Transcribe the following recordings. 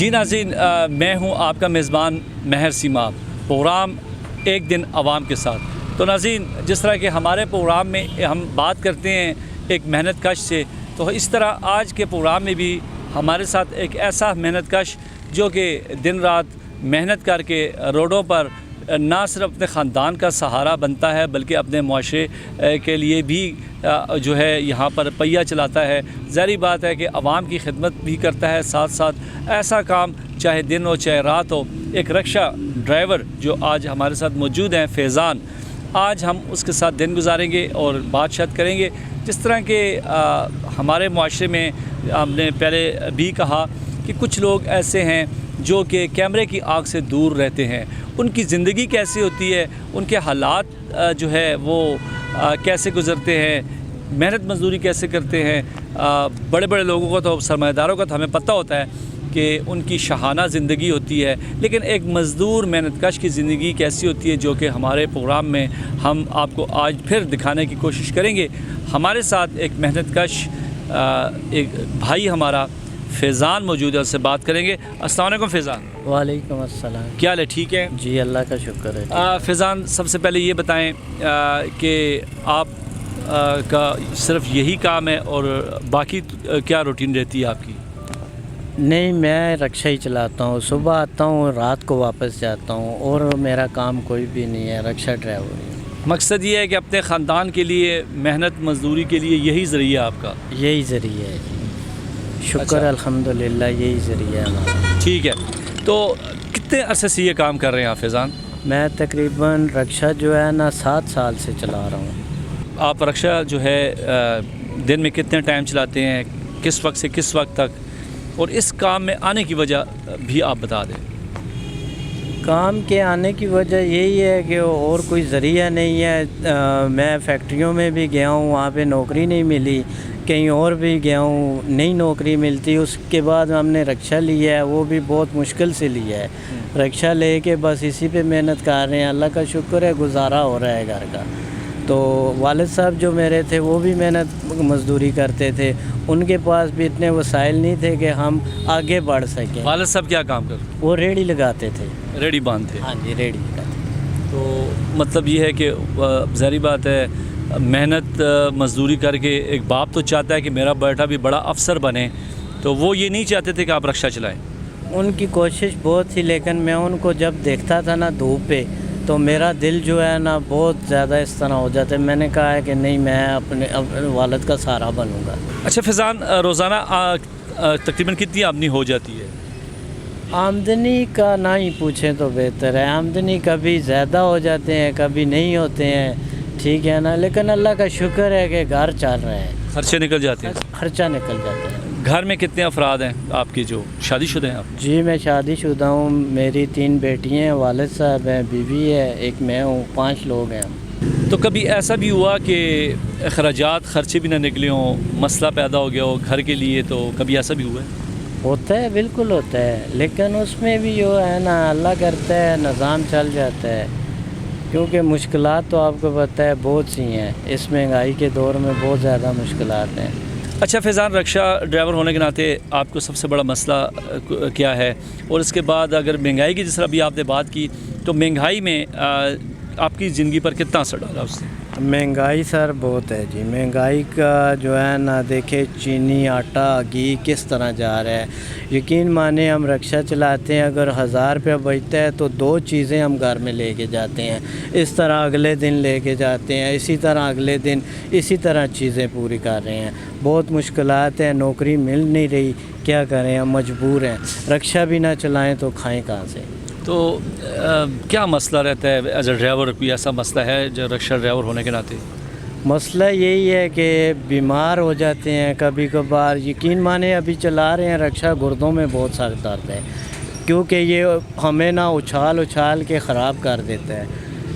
جی ناظرین، میں ہوں آپ کا میزبان مہر سیماب، پروگرام ایک دن عوام کے ساتھ۔ تو ناظرین، جس طرح کہ ہمارے پروگرام میں ہم بات کرتے ہیں ایک محنت کش سے، تو اس طرح آج کے پروگرام میں بھی ہمارے ساتھ ایک ایسا محنت کش جو کہ دن رات محنت کر کے روڈوں پر نہ صرف اپنے خاندان کا سہارا بنتا ہے بلکہ اپنے معاشرے کے لیے بھی جو ہے یہاں پر پہیہ چلاتا ہے۔ ظاہری بات ہے کہ عوام کی خدمت بھی کرتا ہے، ساتھ ساتھ ایسا کام چاہے دن ہو چاہے رات ہو۔ ایک رکشہ ڈرائیور جو آج ہمارے ساتھ موجود ہیں، فیضان، آج ہم اس کے ساتھ دن گزاریں گے اور بات چیت کریں گے۔ جس طرح کہ ہمارے معاشرے میں ہم نے پہلے بھی کہا کہ کچھ لوگ ایسے ہیں جو کہ کیمرے کی آنکھ سے دور رہتے ہیں، ان کی زندگی کیسی ہوتی ہے، ان کے حالات جو ہے وہ کیسے گزرتے ہیں، محنت مزدوری کیسے کرتے ہیں۔ بڑے بڑے لوگوں کو تو، سرمایہ داروں کا تو ہمیں پتہ ہوتا ہے کہ ان کی شاہانہ زندگی ہوتی ہے، لیکن ایک مزدور محنت کش کی زندگی کیسی ہوتی ہے، جو کہ ہمارے پروگرام میں ہم آپ کو آج پھر دکھانے کی کوشش کریں گے۔ ہمارے ساتھ ایک محنت کش ایک بھائی ہمارا فیضان موجود ہے، اس سے بات کریں گے۔ السلام علیکم فیضان۔ وعلیکم السلام۔ کیا حال ہے؟ ٹھیک ہے جی، اللہ کا شکر ہے۔ فیضان، سب سے پہلے یہ بتائیں کہ آپ کا صرف یہی کام ہے اور باقی کیا روٹین رہتی ہے آپ کی؟ نہیں، میں رکشہ ہی چلاتا ہوں، صبح آتا ہوں، رات کو واپس جاتا ہوں، اور میرا کام کوئی بھی نہیں ہے، رکشہ ڈرائیور ہی۔ مقصد یہ ہے کہ اپنے خاندان کے لیے محنت مزدوری کے لیے یہی ذریعہ آپ کا؟ یہی ذریعہ ہے جی، شکر الحمدللہ، یہی ذریعہ ہے ہمارا۔ ٹھیک ہے، تو کتنے عرصے سے یہ کام کر رہے ہیں آپ فیضان؟ میں تقریباً رکشہ جو ہے نا 7 سال سے چلا رہا ہوں۔ آپ رکشہ جو ہے دن میں کتنے ٹائم چلاتے ہیں، کس وقت سے کس وقت تک، اور اس کام میں آنے کی وجہ بھی آپ بتا دیں۔ کام کے آنے کی وجہ یہی ہے کہ اور کوئی ذریعہ نہیں ہے۔ میں فیکٹریوں میں بھی گیا ہوں، وہاں پہ نوکری نہیں ملی، کہیں اور بھی گیا ہوں، نہیں نوکری ملتی۔ اس کے بعد ہم نے رکشہ لیا ہے، وہ بھی بہت مشکل سے لیا ہے۔ رکشہ لے کے بس اسی پہ محنت کر رہے ہیں، اللہ کا شکر ہے گزارا ہو رہا ہے گھر کا۔ تو والد صاحب جو میرے تھے وہ بھی محنت مزدوری کرتے تھے، ان کے پاس بھی اتنے وسائل نہیں تھے کہ ہم آگے بڑھ سکیں۔ والد صاحب کیا کام کرتے؟ وہ ریڑھی لگاتے تھے۔ ریڑھی باندھتے؟ ہاں جی، ریڑھی لگاتے۔ تو مطلب یہ ہے کہ ظاہری بات ہے، محنت مزدوری کر کے ایک باپ تو چاہتا ہے کہ میرا بیٹا بھی بڑا افسر بنے، تو وہ یہ نہیں چاہتے تھے کہ آپ رکشہ چلائیں؟ ان کی کوشش بہت تھی، لیکن میں ان کو جب دیکھتا تھا نا دھوپ پہ، تو میرا دل جو ہے نا بہت زیادہ اس طرح ہو جاتا ہے۔ میں نے کہا ہے کہ نہیں، میں اپنے والد کا سہارا بنوں گا۔ اچھا فیضان، روزانہ تقریباً کتنی آمدنی ہو جاتی ہے؟ آمدنی کا نہ ہی پوچھیں تو بہتر ہے۔ آمدنی کبھی زیادہ ہو جاتے ہیں، کبھی نہیں ہوتے ہیں، ٹھیک ہے نا، لیکن اللہ کا شکر ہے کہ گھر چل رہے ہیں، خرچے نکل جاتے ہیں؟ خرچہ نکل جاتا ہے۔ گھر میں کتنے افراد ہیں آپ کے جو شادی شدہ ہیں آپ؟ جی، میں شادی شدہ ہوں، میری 3 بیٹیاں ہیں، والد صاحب ہیں، بیوی ہے، ایک میں ہوں، 5 لوگ ہیں۔ تو کبھی ایسا بھی ہوا کہ اخراجات خرچے بھی نہ نکلے ہوں، مسئلہ پیدا ہو گیا ہو گھر کے لیے، تو کبھی ایسا بھی ہوا ہے؟ ہوتا ہے، بالکل ہوتا ہے، لیکن اس میں بھی جو ہے نا اللہ کرتا ہے، نظام چل جاتا ہے، کیونکہ مشکلات تو آپ کو پتہ ہے بہت سی ہیں، اس مہنگائی کے دور میں بہت زیادہ مشکلات ہیں۔ اچھا فیضان، رکشہ ڈرائیور ہونے کے ناطے آپ کو سب سے بڑا مسئلہ کیا ہے؟ اور اس کے بعد اگر مہنگائی کی جس طرح بھی آپ نے بات کی، تو مہنگائی میں آپ کی زندگی پر کتنا اثر ڈالا اس سے؟ مہنگائی سر بہت ہے جی، مہنگائی کا جو ہے نا دیکھے، چینی، آٹا، گھی کس طرح جا رہا ہے۔ یقین مانیں، ہم رکشہ چلاتے ہیں، اگر 1000 روپیہ بچتا ہے تو 2 چیزیں ہم گھر میں لے کے جاتے ہیں، اس طرح اگلے دن لے کے جاتے ہیں، اسی طرح اگلے دن اسی طرح چیزیں پوری کر رہے ہیں۔ بہت مشکلات ہیں، نوکری مل نہیں رہی، کیا کریں، ہم مجبور ہیں، رکشہ بھی نہ چلائیں تو کھائیں کہاں سے؟ تو کیا مسئلہ رہتا ہے ایز اے ڈرائیور؟ کوئی ایسا مسئلہ ہے جو رکشہ ڈرائیور ہونے کے ناطے؟ مسئلہ یہی ہے کہ بیمار ہو جاتے ہیں کبھی کبھار۔ یقین مانیں، ابھی چلا رہے ہیں رکشہ، گردوں میں بہت سارے درد ہے، کیونکہ یہ ہمیں نا اچھال کے خراب کر دیتا ہے،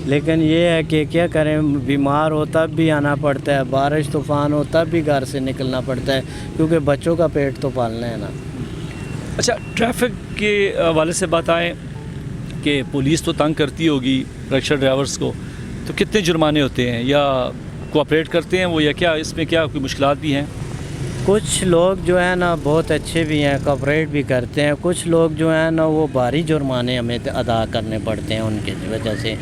لیکن یہ ہے کہ کیا کریں، بیمار ہو تب بھی آنا پڑتا ہے، بارش طوفان ہو تب بھی گھر سے نکلنا پڑتا ہے، کیونکہ بچوں کا پیٹ تو پالنا ہے نا۔ اچھا، ٹریفک کے حوالے سے بات آئیں کہ پولیس تو تنگ کرتی ہوگی رکشہ ڈرائیورز کو، تو کتنے جرمانے ہوتے ہیں، یا کوآپریٹ کرتے ہیں وہ، یا کیا اس میں کیا کوئی مشکلات بھی ہیں؟ کچھ لوگ جو ہے نا بہت اچھے بھی ہیں، کوپریٹ بھی کرتے ہیں، کچھ لوگ جو ہیں نا وہ بھاری جرمانے ہمیں ادا کرنے پڑتے ہیں ان کی وجہ سے،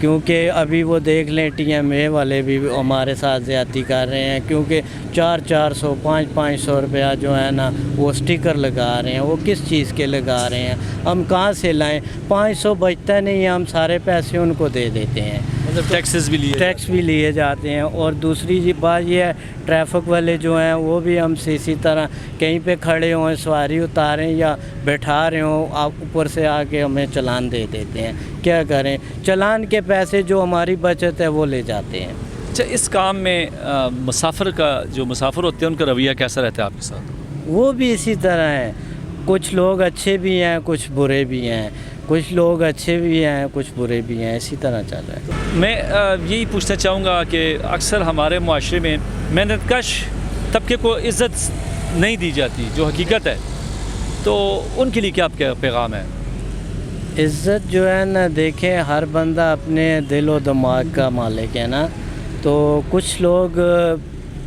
کیونکہ ابھی وہ دیکھ لیں ٹی ایم اے والے بھی ہمارے ساتھ زیادتی کر رہے ہیں، کیونکہ 400 500 روپیہ جو ہے نا وہ سٹیکر لگا رہے ہیں، وہ کس چیز کے لگا رہے ہیں، ہم کہاں سے لائیں؟ 500 بچتا نہیں ہے، ہم سارے پیسے ان کو دے دیتے ہیں، مطلب ٹیکس بھی لیے جاتے ہیں۔ اور دوسری بات یہ ہے ٹریفک والے جو ہیں وہ بھی ہم سے اسی طرح کہیں پہ کھڑے ہوں، سواری اتاریں یا بیٹھا رہے ہوں، آپ اوپر سے آ کے ہمیں چلان دے دیتے ہیں، کیا کریں؟ چلان کے پیسے جو ہماری بچت ہے وہ لے جاتے ہیں۔ اچھا، اس کام میں جو مسافر ہوتے ہیں ان کا رویہ کیسا رہتا ہے آپ کے ساتھ؟ وہ بھی اسی طرح ہیں، کچھ لوگ اچھے بھی ہیں، کچھ برے بھی ہیں، کچھ لوگ اچھے بھی ہیں، کچھ برے بھی ہیں، اسی طرح چل رہا ہے۔ میں یہی پوچھنا چاہوں گا کہ اکثر ہمارے معاشرے میں محنت کش طبقے کو عزت نہیں دی جاتی، جو حقیقت ہے، تو ان کے لیے کیا آپ کا پیغام ہے؟ عزت جو ہے نا، دیکھیں ہر بندہ اپنے دل و دماغ کا مالک ہے نا، تو کچھ لوگ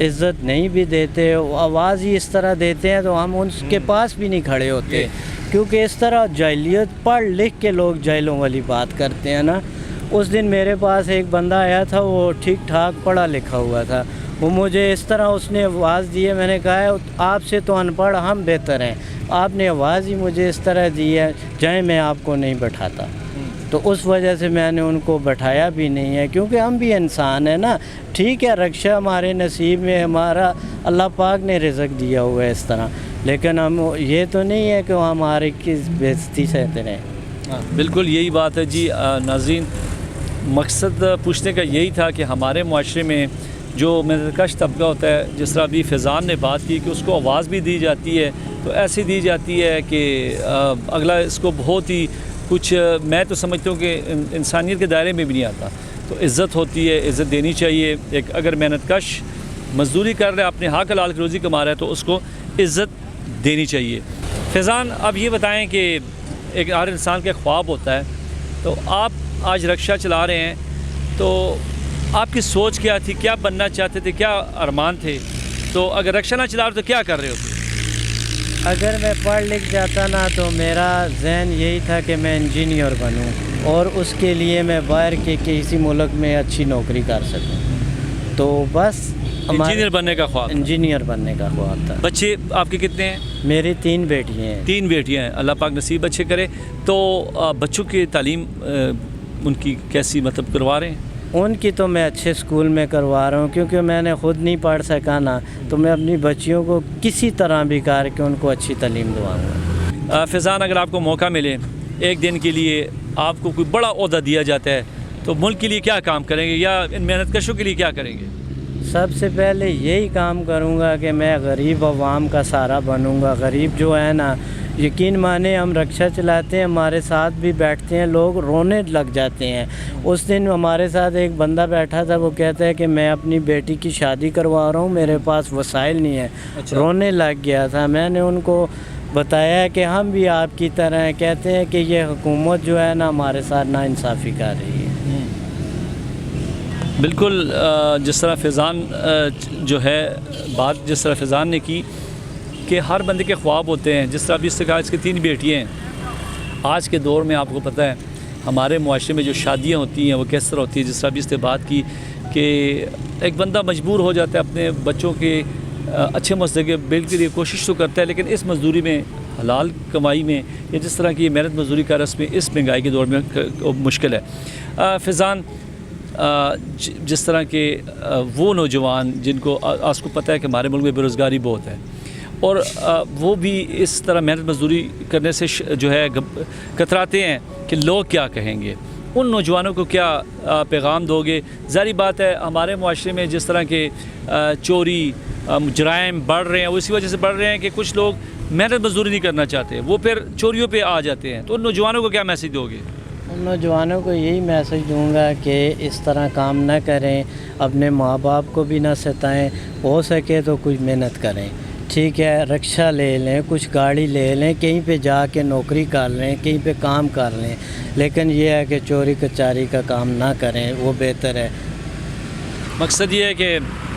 عزت نہیں بھی دیتے، آواز ہی اس طرح دیتے ہیں تو ہم ان کے پاس بھی نہیں کھڑے ہوتے، کیونکہ اس طرح جاہلیت پڑھ لکھ کے لوگ جاہلوں والی بات کرتے ہیں نا۔ اس دن میرے پاس ایک بندہ آیا تھا، وہ ٹھیک ٹھاک پڑھا لکھا ہوا تھا، وہ مجھے اس طرح اس نے آواز دی ہے، میں نے کہا ہے آپ سے تو ان پڑھ ہم بہتر ہیں، آپ نے آواز ہی مجھے اس طرح دی ہے، جائیں میں آپ کو نہیں بٹھاتا۔ تو اس وجہ سے میں نے ان کو بٹھایا بھی نہیں ہے، کیونکہ ہم بھی انسان ہیں نا۔ ٹھیک ہے، رکشہ ہمارے نصیب میں، ہمارا اللہ پاک نے رزق دیا ہوا ہے اس طرح، لیکن ہم یہ تو نہیں ہے کہ وہ ہمارے کی بےعزتی سہتے رہیں۔ بالکل یہی بات ہے جی۔ ناظرین، مقصد پوچھنے کا یہی تھا کہ ہمارے معاشرے میں جو محنت کش طبقہ ہوتا ہے، جس طرح ابھی فیضان نے بات کی کہ اس کو آواز بھی دی جاتی ہے، تو ایسی دی جاتی ہے کہ اگلا اس کو بہت ہی کچھ، میں تو سمجھتا ہوں کہ انسانیت کے دائرے میں بھی نہیں آتا۔ تو عزت ہوتی ہے، عزت دینی چاہیے۔ ایک اگر محنت کش مزدوری کر رہا ہے، اپنے حق حلال کی روزی کما رہا ہے، تو اس کو عزت دینی چاہیے۔ فیضان، اب یہ بتائیں کہ ایک ہر انسان کا خواب ہوتا ہے، تو آپ آج رکشہ چلا رہے ہیں، تو آپ کی سوچ کیا تھی؟ کیا بننا چاہتے تھے؟ کیا ارمان تھے؟ تو اگر رکشہ نہ چلا رہے تو کیا کر رہے ہوتے؟ اگر میں پڑھ لکھ جاتا نا تو میرا ذہن یہی تھا کہ میں انجینئر بنوں، اور اس کے لیے میں باہر کے کسی ملک میں اچھی نوکری کر سکوں، تو بس انجینئر بننے کا خواب؟ انجینئر بننے کا خواب تھا۔ بچے آپ کے کتنے ہیں؟ میری 3 بیٹیاں ہیں۔ 3 بیٹیاں ہیں، اللہ پاک نصیب اچھے کرے۔ تو بچوں کی تعلیم ان کی کیسی مطلب کروا رہے ہیں؟ ان کی تو میں اچھے اسکول میں کروا رہا ہوں، کیونکہ میں نے خود نہیں پڑھ سکا نا، تو میں اپنی بچیوں کو کسی طرح بھی کر کے ان کو اچھی تعلیم دواؤں گا۔ فیضان، اگر آپ کو موقع ملے ایک دن کے لیے، آپ کو کوئی بڑا عہدہ دیا جاتا ہے، تو ملک کے لیے کیا کام کریں گے، یا ان محنت کشوں کے لیے کیا کریں گے؟ سب سے پہلے یہی کام کروں گا کہ میں غریب عوام کا سہارا بنوں گا۔ غریب جو ہے نا، یقین مانے ہم رکشہ چلاتے ہیں، ہمارے ساتھ بھی بیٹھتے ہیں لوگ، رونے لگ جاتے ہیں۔ اس دن ہمارے ساتھ ایک بندہ بیٹھا تھا، وہ کہتا ہے کہ میں اپنی بیٹی کی شادی کروا رہا ہوں، میرے پاس وسائل نہیں ہے۔ رونے لگ گیا تھا۔ میں نے ان کو بتایا کہ ہم بھی آپ کی طرح ہیں، کہتے ہیں کہ یہ حکومت جو ہے نا ہمارے ساتھ ناانصافی کر رہی ہے۔ بالکل، جس طرح فیضان جو ہے بات جس طرح فیضان نے کی کہ ہر بندے کے خواب ہوتے ہیں، جس طرح ابھی اس سے کہا اس کی 3 بیٹیاں ہیں۔ آج کے دور میں آپ کو پتہ ہے ہمارے معاشرے میں جو شادیاں ہوتی ہیں وہ کس طرح ہوتی ہیں، جس طرح ابھی اس سے بات کی کہ ایک بندہ مجبور ہو جاتا ہے اپنے بچوں کے اچھے مستقبل کے لیے کوشش تو کرتا ہے، لیکن اس مزدوری میں، حلال کمائی میں، یا جس طرح کی محنت مزدوری کا رسم اس مہنگائی کے دور میں مشکل ہے۔ فیضان، جس طرح کے وہ نوجوان جن کو آج کو پتہ ہے کہ ہمارے ملک میں بے روزگاری بہت ہے، اور وہ بھی اس طرح محنت مزدوری کرنے سے جو ہے کتراتے ہیں کہ لوگ کیا کہیں گے، ان نوجوانوں کو کیا پیغام دو گے؟ ظاہری بات ہے ہمارے معاشرے میں جس طرح کے چوری، جرائم بڑھ رہے ہیں، وہ اسی وجہ سے بڑھ رہے ہیں کہ کچھ لوگ محنت مزدوری نہیں کرنا چاہتے، وہ پھر چوریوں پہ آ جاتے ہیں، تو ان نوجوانوں کو کیا میسیج دو گے؟ ان نوجوانوں کو یہی میسج دوں گا کہ اس طرح کام نہ کریں، اپنے ماں باپ کو بھی نہ ستائیں، ہو سکے تو کچھ محنت کریں۔ ٹھیک ہے، رکشہ لے لیں، کچھ گاڑی لے لیں، کہیں پہ جا کے نوکری کر لیں، کہیں پہ کام کر لیں، لیکن یہ ہے کہ چوری کچاری کا کام نہ کریں، وہ بہتر ہے۔ مقصد یہ ہے کہ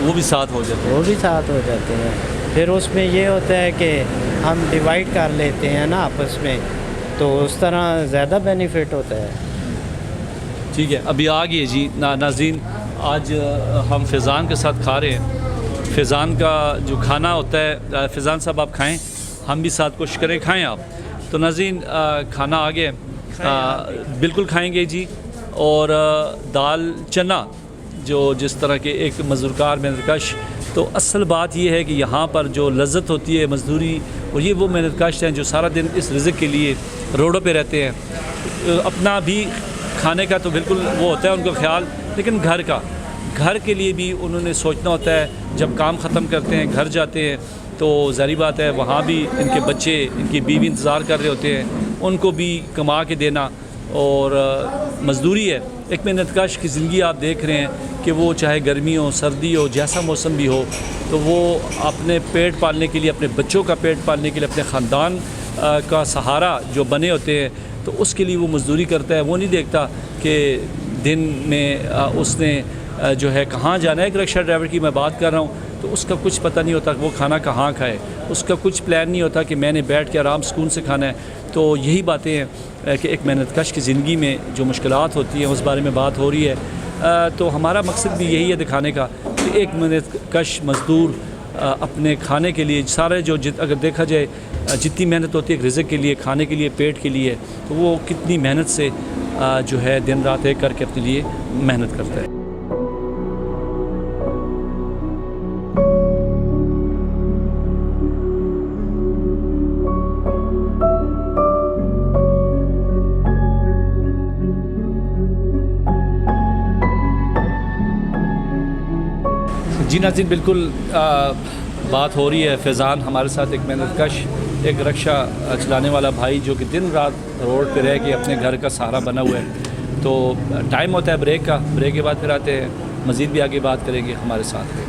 وہ بھی ساتھ ہو جاتے ہیں. وہ بھی ساتھ ہو جاتے ہیں. پھر اس میں یہ ہوتا ہے کہ ہم ڈیوائڈ کر لیتے ہیں نا آپس میں, تو اس طرح زیادہ بینیفٹ ہوتا ہے. ٹھیک ہے, ابھی آ گئی ہے جی ناظرین. آج ہم فیضان کے ساتھ کھا رہے ہیں. فیضان کا جو کھانا ہوتا ہے, فیضان صاحب آپ کھائیں, ہم بھی ساتھ کوشش کریں, کھائیں آپ. تو ناظرین کھانا آ گیا, بالکل کھائیں گے جی. اور دال چنا جو جس طرح کے ایک مزدورکار محنت کش, تو اصل بات یہ ہے کہ یہاں پر جو لذت ہوتی ہے مزدوری, اور یہ وہ محنت کش ہیں جو سارا دن اس رزق کے لیے روڈوں پہ رہتے ہیں. اپنا بھی کھانے کا تو بالکل وہ ہوتا ہے ان کا خیال, لیکن گھر کے لیے بھی انہوں نے سوچنا ہوتا ہے. جب کام ختم کرتے ہیں گھر جاتے ہیں تو ظاہری بات ہے وہاں بھی ان کے بچے, ان کی بیوی انتظار کر رہے ہوتے ہیں, ان کو بھی کما کے دینا. اور مزدوری ہے, ایک محنت کش کی زندگی آپ دیکھ رہے ہیں کہ وہ چاہے گرمی ہو سردی ہو جیسا موسم بھی ہو, تو وہ اپنے پیٹ پالنے کے لیے, اپنے بچوں کا پیٹ پالنے کے لیے, اپنے خاندان کا سہارا جو بنے ہوتے ہیں, تو اس کے لیے وہ مزدوری کرتا ہے. وہ نہیں دیکھتا کہ دن میں اس نے جو ہے کہاں جانا ہے. ایک رکشہ ڈرائیور کی میں بات کر رہا ہوں, تو اس کا کچھ پتہ نہیں ہوتا کہ وہ کھانا کہاں کھائے, اس کا کچھ پلان نہیں ہوتا کہ میں نے بیٹھ کے آرام سکون سے کھانا ہے. تو یہی باتیں ہیں کہ ایک محنت کش کی زندگی میں جو مشکلات ہوتی ہیں اس بارے میں بات ہو رہی ہے. تو ہمارا مقصد بھی یہی ہے دکھانے کا کہ ایک محنت کش مزدور اپنے کھانے کے لیے سارے جو اگر دیکھا جائے جتنی محنت ہوتی ہے ایک رزق کے لیے, کھانے کے لیے, پیٹ کے لیے, تو وہ کتنی محنت سے جو ہے دن رات ایک کر کے اپنے لیے محنت کرتا ہے. جی ناظرین, بالکل بات ہو رہی ہے. فیضان ہمارے ساتھ ایک محنت کش, ایک رکشہ چلانے والا بھائی جو کہ دن رات روڈ پہ رہ کے اپنے گھر کا سہارا بنا ہوا ہے. تو ٹائم ہوتا ہے بریک کا, بریک کے بعد پھر آتے ہیں, مزید بھی آگے بات کریں گے ہمارے ساتھ.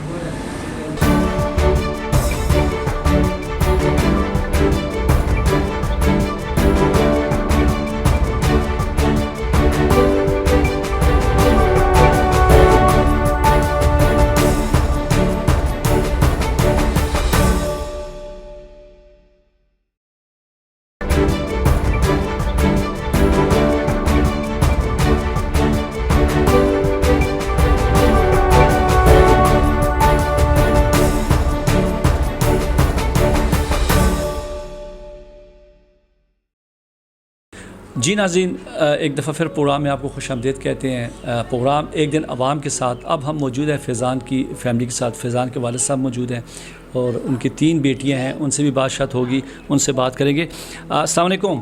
جی ناظرین, ایک دفعہ پھر پروگرام میں آپ کو خوش آمدید کہتے ہیں. پروگرام ایک دن عوام کے ساتھ. اب ہم موجود ہیں فیضان کی فیملی کے ساتھ. فیضان کے والد صاحب موجود ہیں اور ان کی 3 بیٹیاں ہیں, ان سے بھی بات شات ہوگی, ان سے بات کریں گے. السلام علیکم.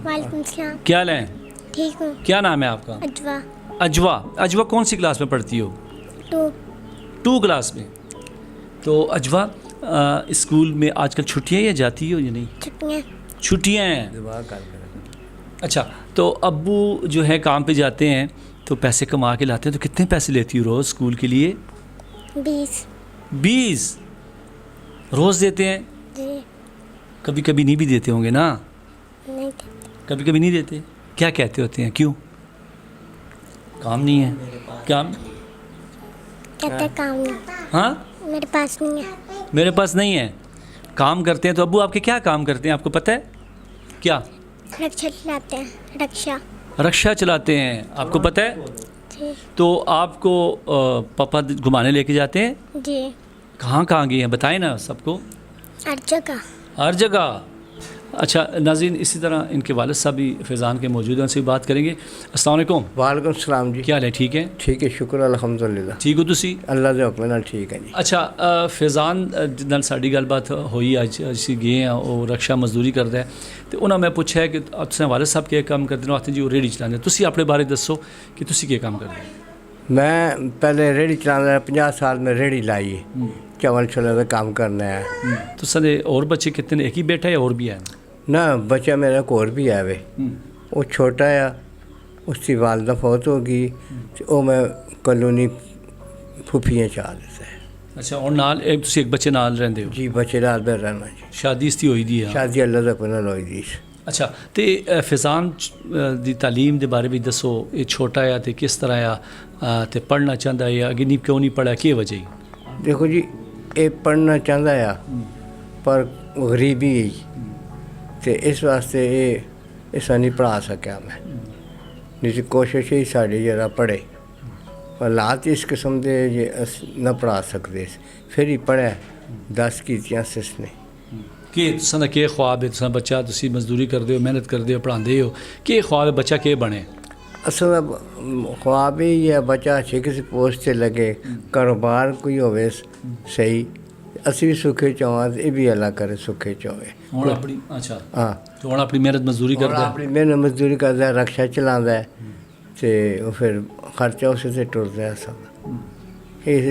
وعلیکم السلام. کیا حال ہیں؟ ٹھیک ہوں. کیا نام ہے آپ کا؟ اجوا. اجوا. اجوا کون سی کلاس میں پڑھتی ہو؟ 2 کلاس میں. تو اجوا اسکول میں آج کل چھٹیاں یا جاتی ہو یا نہیں؟ چھٹیاں ہیں. اچھا, تو ابو جو ہے کام پہ جاتے ہیں تو پیسے کما کے لاتے ہیں, تو کتنے پیسے لیتی ہو روز اسکول کے لیے؟ 20 روز دیتے ہیں؟ جی. کبھی کبھی نہیں بھی دیتے ہوں گے نا؟ نہیں دیتے. کبھی کبھی نہیں دیتے. کیا کہتے ہوتے ہیں, کیوں کام نہیں ہے؟ کام کہتے کام نہیں. ہاں, میرے پاس نہیں ہے. میرے پاس نہیں ہے. کام کرتے ہیں. تو ابو آپ کے کیا کام کرتے ہیں, آپ کو پتہ ہے کیا؟ رکشہ چلاتے ہیں. رکشہ چلاتے ہیں, آپ کو پتہ ہے؟ جی. تو آپ کو پاپا گھمانے لے کے جاتے ہیں؟ جی. کہاں گئے ہیں بتائیں نا سب کو. ہر جگہ. اچھا ناظرین, اسی طرح ان کے والد صاحب بھی فیضان کے موجود ہیں, ان سے بھی بات کریں گے. السلام علیکم. وعلیکم السلام جی. کیا حال ہے, ٹھیک ہے؟ ٹھیک ہے, شکر الحمدللہ. ٹھیک ہو تسی؟ اللہ دے حکم نال ٹھیک ہے جی. اچھا فیضان نال ساڈی گل بات ہوئی, اج اسی گئے ہیں, وہ رکشہ مزدوری کرتا ہے, تو انہوں میں پوچھا ہے کہ تسیں والد صاحب کیا کام کرتے ہیں؟ آتے جی وہ ریڑھی چلاتے ہیں. تسی اپنے بارے دسو کہ تسی کیا کام کرتے ہیں؟ میں پہلے ریڑھی چلانا, 50 سال میں ریڑھی لائی ہے, چاول چھولے کا کام کرنا ہے. تو سارے اور بچے کتنے, ایک ہی بیٹا ہے یا اور بھی ہے؟ نہ, بچہ میرا کو اور بھی ہے وے, وہ چھوٹا ہے, اس کی والدہ فوت ہو گئی, وہ میں کالونی پھوپھیاں چاہ دیتا ہے. اچھا, اور نال ایک بچے نال رہندے ہو؟ جی, بچے نال میں رہنا جی. شادی اس دی ہوئی دی ہے؟ شادی اللہ دے حکم نال ہوئی دی. اچھا, تے فیضان دی تعلیم دے بارے بھی دسو, یہ چھوٹا ہے تے کس طرح ہے تے پڑھنا چاہتا ہے یا اگے نہیں کیوں نہیں پڑھا, کی وجہ ہی؟ ਦੇਖੋ ਜੀ ਇਹ ਪੜ੍ਹਨਾ ਚਾਹੁੰਦਾ ਆ ਪਰ ਗਰੀਬੀ ਹੈ ਤੇ ਇਸ ਵਾਸਤੇ ਇਹ ਇਸਾ ਨਹੀਂ ਪੜ੍ਹਾ ਸਕਿਆ ਮੈਂ, ਨਹੀਂ ਤਾਂ ਕੋਸ਼ਿਸ਼ ਹੀ ਸਾਡੀ ਜਰਾ ਪੜ੍ਹੇ, ਪਰ ਹਾਲਾਤ ਇਸ ਕਿਸਮ ਦੇ ਜੇ ਅਸੀਂ ਨਾ ਪੜ੍ਹਾ ਸਕਦੇ ਸੀ, ਫਿਰ ਹੀ ਪੜ੍ਹਿਆ 10 ਕੀਤੀਆਂ ਸਿਸ ਨੇ। ਕਿ ਤੁਸਾਂ ਦਾ ਕੀ ਖੁਆਬ ਹੈ? ਤੁਸਾਂ ਬੱਚਾ ਤੁਸੀਂ ਮਜ਼ਦੂਰੀ ਕਰਦੇ ਹੋ, ਮਿਹਨਤ ਕਰਦੇ ਹੋ, ਪੜ੍ਹਾਉਂਦੇ ਹੋ, ਕੀ ਖੁਆਬ ਹੈ ਬੱਚਾ ਕੀ ਬਣੇ? ਅਸਲ ਦਾ ਖੁਆਬ ਹੀ ਹੈ ਬੱਚਾ ਅੱਛੇ ਕਿਸੇ ਪੋਸਟ 'ਤੇ ਲੱਗੇ, ਕਾਰੋਬਾਰ ਕੋਈ ਹੋਵੇ ਸਹੀ, ਅਸੀਂ ਵੀ ਸੁੱਖੇ ਚਾਹਾਂ ਇਹ ਵੀ ਅੱਲਾ ਕਰੇ ਸੁੱਖੇ ਚਾਹੇ। ਹੁਣ ਆਪਣੀ ਅੱਛਾ ਹਾਂ ਤੇ ਹੁਣ ਆਪਣੀ ਮਿਹਨਤ ਮਜ਼ਦੂਰੀ ਕਰਦਾ ਹੈ। ਆਪਣੀ ਮਿਹਨਤ ਮਜ਼ਦੂਰੀ ਕਰਦਾ, ਰਕਸ਼ਾ ਚਲਾਉਂਦਾ ਤੇ ਉਹ ਫਿਰ ਖਰਚਾ ਉਸੇ ਤੇ ਟੁਰਦਾ ਹੈ ਸਭ। ਇਸ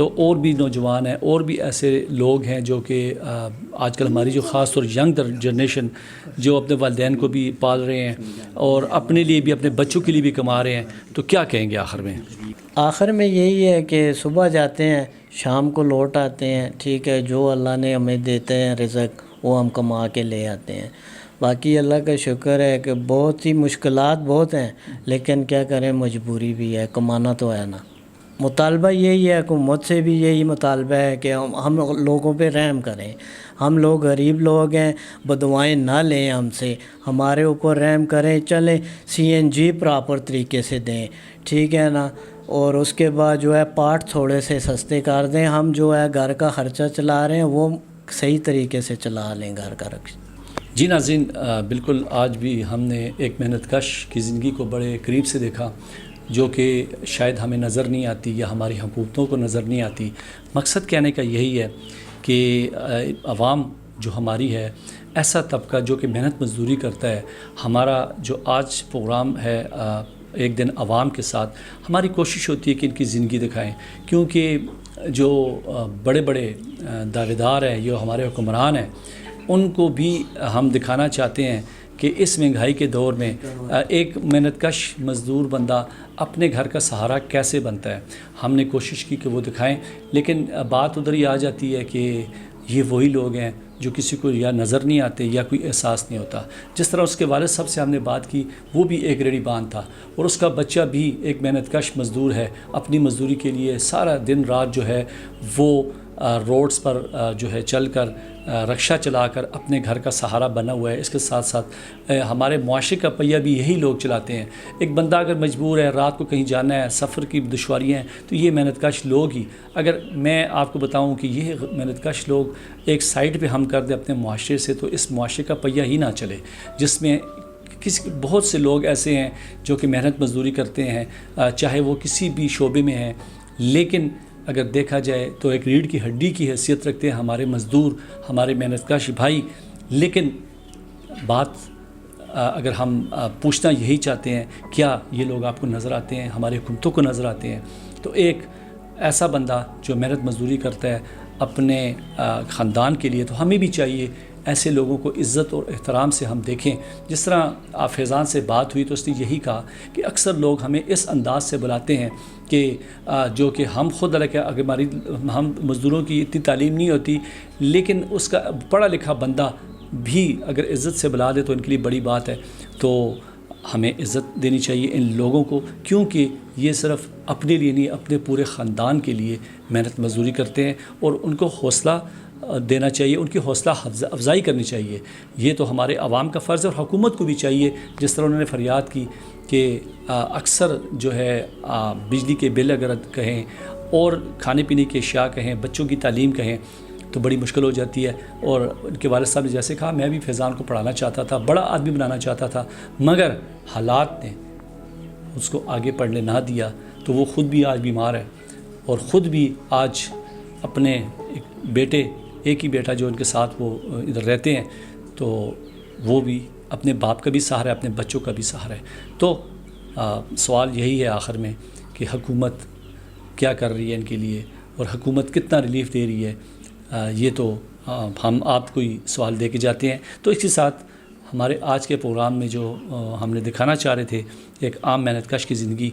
تو اور بھی نوجوان ہیں، اور بھی ایسے لوگ ہیں جو کہ آج کل ہماری جو خاص طور ینگ جنریشن جو اپنے والدین کو بھی پال رہے ہیں اور اپنے لیے بھی اپنے بچوں کے لیے بھی کما رہے ہیں، تو کیا کہیں گے آخر میں؟ آخر میں یہی ہے کہ صبح جاتے ہیں، شام کو لوٹ آتے ہیں، ٹھیک ہے، جو اللہ نے ہمیں دیتے ہیں رزق وہ ہم کما کے لے آتے ہیں۔ باقی اللہ کا شکر ہے کہ بہت ہی مشکلات بہت ہیں، لیکن کیا کریں، مجبوری بھی ہے، کمانا تو ہے نا۔ مطالبہ یہی ہے، حکومت سے بھی یہی مطالبہ ہے کہ ہم لوگوں پہ رحم کریں۔ ہم لوگ غریب لوگ ہیں، بدوائیں نہ لیں ہم سے، ہمارے اوپر رحم کریں، چلیں CNG پراپر طریقے سے دیں، ٹھیک ہے نا، اور اس کے بعد جو ہے پارٹ تھوڑے سے سستے کر دیں۔ ہم جو ہے گھر کا خرچہ چلا رہے ہیں وہ صحیح طریقے سے چلا لیں گھر کا رکش۔ جی ناظرین، بالکل آج بھی ہم نے ایک محنت کش کی زندگی کو بڑے قریب سے دیکھا، جو کہ شاید ہمیں نظر نہیں آتی یا ہماری حکومتوں کو نظر نہیں آتی۔ مقصد کہنے کا یہی ہے کہ عوام جو ہماری ہے، ایسا طبقہ جو کہ محنت مزدوری کرتا ہے، ہمارا جو آج پروگرام ہے ایک دن عوام کے ساتھ، ہماری کوشش ہوتی ہے کہ ان کی زندگی دکھائیں، کیونکہ جو بڑے بڑے دعوے دار ہیں، جو ہمارے حکمران ہیں، ان کو بھی ہم دکھانا چاہتے ہیں کہ اس مہنگائی کے دور میں ایک محنت کش مزدور بندہ اپنے گھر کا سہارا کیسے بنتا ہے۔ ہم نے کوشش کی کہ وہ دکھائیں، لیکن بات ادھر ہی آ جاتی ہے کہ یہ وہی لوگ ہیں جو کسی کو یا نظر نہیں آتے یا کوئی احساس نہیں ہوتا۔ جس طرح اس کے والد صاحب سے ہم نے بات کی، وہ بھی ایک ریڑھی بان تھا اور اس کا بچہ بھی ایک محنت کش مزدور ہے، اپنی مزدوری کے لیے سارا دن رات جو ہے وہ روڈز پر جو ہے چل کر رکشہ چلا کر اپنے گھر کا سہارا بنا ہوا ہے۔ اس کے ساتھ ساتھ ہمارے معاشرے کا پہیہ بھی یہی لوگ چلاتے ہیں۔ ایک بندہ اگر مجبور ہے، رات کو کہیں جانا ہے، سفر کی دشواریاں ہیں، تو یہ محنت کش لوگ ہی، اگر میں آپ کو بتاؤں کہ یہ محنت کش لوگ ایک سائڈ پہ ہم کر دیں اپنے معاشرے سے، تو اس معاشرے کا پہیہ ہی نہ چلے، جس میں بہت سے لوگ ایسے ہیں جو کہ محنت مزدوری کرتے ہیں، چاہے وہ کسی بھی شعبے میں ہیں، لیکن اگر دیکھا جائے تو ایک ریڑھ کی ہڈی کی حیثیت رکھتے ہیں ہمارے مزدور، ہمارے محنت کش بھائی۔ لیکن بات اگر ہم پوچھنا یہی چاہتے ہیں، کیا یہ لوگ آپ کو نظر آتے ہیں، ہماری حکومتوں کو نظر آتے ہیں؟ تو ایک ایسا بندہ جو محنت مزدوری کرتا ہے اپنے خاندان کے لیے، تو ہمیں بھی چاہیے ایسے لوگوں کو عزت اور احترام سے ہم دیکھیں۔ جس طرح فیضان سے بات ہوئی تو اس نے یہی کہا کہ اکثر لوگ ہمیں اس انداز سے بلاتے ہیں کہ جو کہ ہم خود اگر ہم مزدوروں کی اتنی تعلیم نہیں ہوتی، لیکن اس کا پڑھا لکھا بندہ بھی اگر عزت سے بلا دے تو ان کے لیے بڑی بات ہے۔ تو ہمیں عزت دینی چاہیے ان لوگوں کو، کیونکہ یہ صرف اپنے لیے نہیں، اپنے پورے خاندان کے لیے محنت مزدوری کرتے ہیں، اور ان کو حوصلہ دینا چاہیے، ان کی حوصلہ افزائی کرنی چاہیے۔ یہ تو ہمارے عوام کا فرض ہے، اور حکومت کو بھی چاہیے، جس طرح انہوں نے فریاد کی کہ اکثر جو ہے بجلی کے بل اگر کہیں اور کھانے پینے کی اشیاء کہیں، بچوں کی تعلیم کہیں، تو بڑی مشکل ہو جاتی ہے۔ اور ان کے والد صاحب نے جیسے کہا، میں بھی فیضان کو پڑھانا چاہتا تھا، بڑا آدمی بنانا چاہتا تھا، مگر حالات نے اس کو آگے پڑھنے نہ دیا، تو وہ خود بھی آج بیمار ہے، اور خود بھی آج اپنے ایک ہی بیٹا جو ان کے ساتھ وہ ادھر رہتے ہیں، تو وہ بھی اپنے باپ کا بھی سہارا ہے، اپنے بچوں کا بھی سہارا ہے۔ تو سوال یہی ہے آخر میں کہ حکومت کیا کر رہی ہے ان کے لیے، اور حکومت کتنا ریلیف دے رہی ہے، یہ تو ہم آپ کو ہی سوال دے کے جاتے ہیں۔ تو اس کے ساتھ ہمارے آج کے پروگرام میں جو ہم نے دکھانا چاہ رہے تھے، ایک عام محنت کش کی زندگی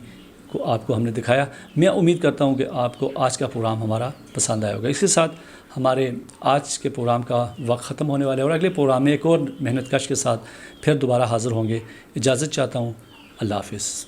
کو آپ کو ہم نے دکھایا۔ میں امید کرتا ہوں کہ آپ کو آج کا پروگرام ہمارا پسند آیا ہوگا۔ اس کے ساتھ ہمارے آج کے پروگرام کا وقت ختم ہونے والا ہے، اور اگلے پروگرام میں ایک اور محنت کش کے ساتھ پھر دوبارہ حاضر ہوں گے۔ اجازت چاہتا ہوں، اللہ حافظ۔